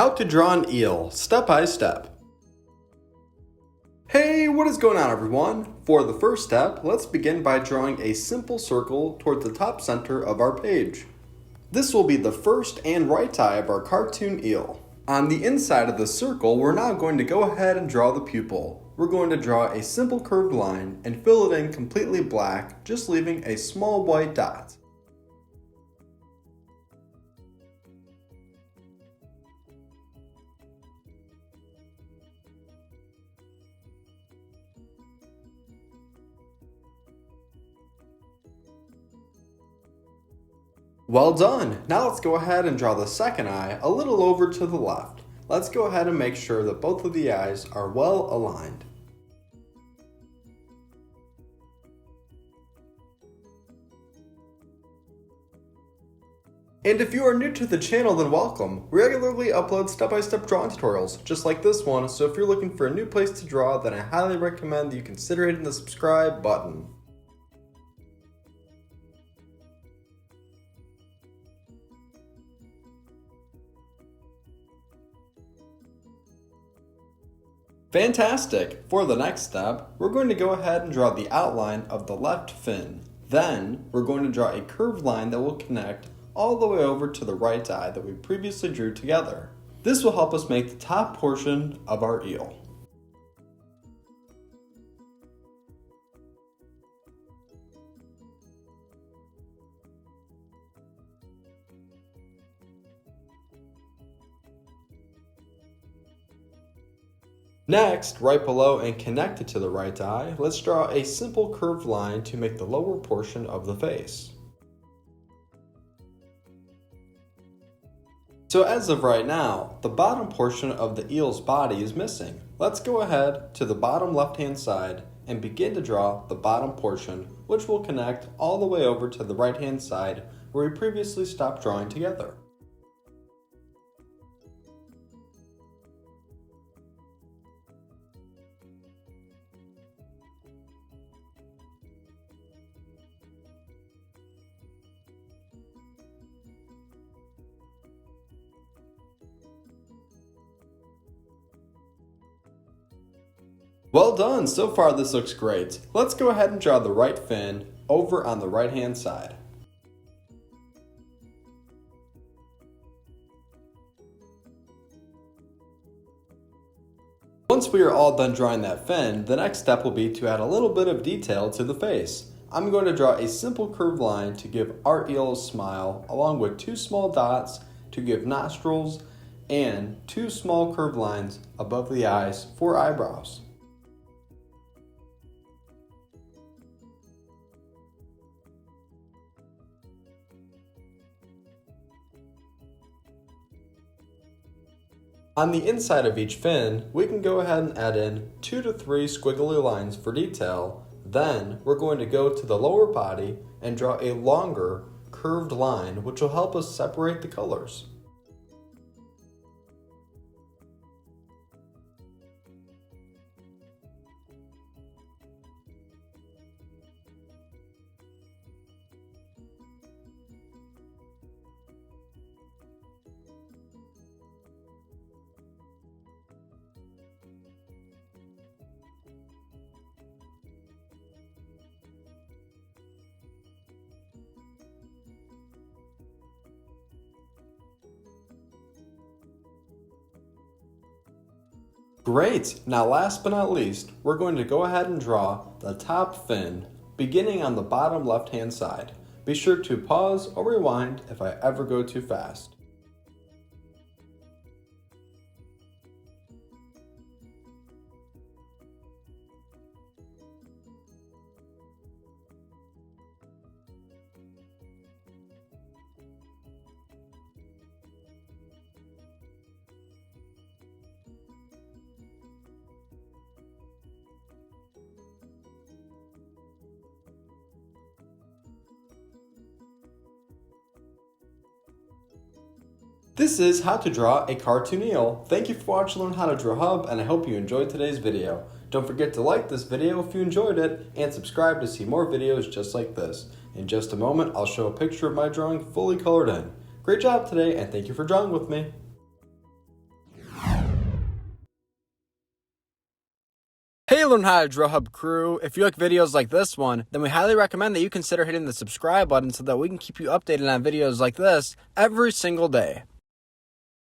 How to draw an eel, step by step. Hey, what is going on everyone? For the first step, let's begin by drawing a simple circle towards the top center of our page. This will be the first and right eye of our cartoon eel. On the inside of the circle, we're now going to go ahead and draw the pupil. We're going to draw a simple curved line and fill it in completely black, just leaving a small white dot. Well done! Now let's go ahead and draw the second eye a little over to the left. Let's go ahead and make sure that both of the eyes are well aligned. And if you are new to the channel, then welcome. We regularly upload step-by-step drawing tutorials, just like this one, so if you're looking for a new place to draw, then I highly recommend that you consider hitting the subscribe button. Fantastic! For the next step, we're going to go ahead and draw the outline of the left fin. Then, we're going to draw a curved line that will connect all the way over to the right eye that we previously drew together. This will help us make the top portion of our eel. Next, right below and connected to the right eye, let's draw a simple curved line to make the lower portion of the face. So as of right now, the bottom portion of the eel's body is missing. Let's go ahead to the bottom left-hand side and begin to draw the bottom portion, which will connect all the way over to the right-hand side where we previously stopped drawing together. Well done! So far this looks great. Let's go ahead and draw the right fin over on the right hand side. Once we are all done drawing that fin, the next step will be to add a little bit of detail to the face. I'm going to draw a simple curved line to give our eel a smile, along with two small dots to give nostrils and two small curved lines above the eyes for eyebrows. On the inside of each fin, we can go ahead and add in 2 to 3 squiggly lines for detail. Then we're going to go to the lower body and draw a longer curved line, which will help us separate the colors. Great! Now last but not least, we're going to go ahead and draw the top fin, beginning on the bottom left hand side. Be sure to pause or rewind if I ever go too fast. This is how to draw a cartoon eel. Thank you for watching Learn How to Draw Hub, and I hope you enjoyed today's video. Don't forget to like this video if you enjoyed it, and subscribe to see more videos just like this. In just a moment, I'll show a picture of my drawing fully colored in. Great job today, and thank you for drawing with me. Hey, Learn How to Draw Hub crew. If you like videos like this one, then we highly recommend that you consider hitting the subscribe button so that we can keep you updated on videos like this every single day.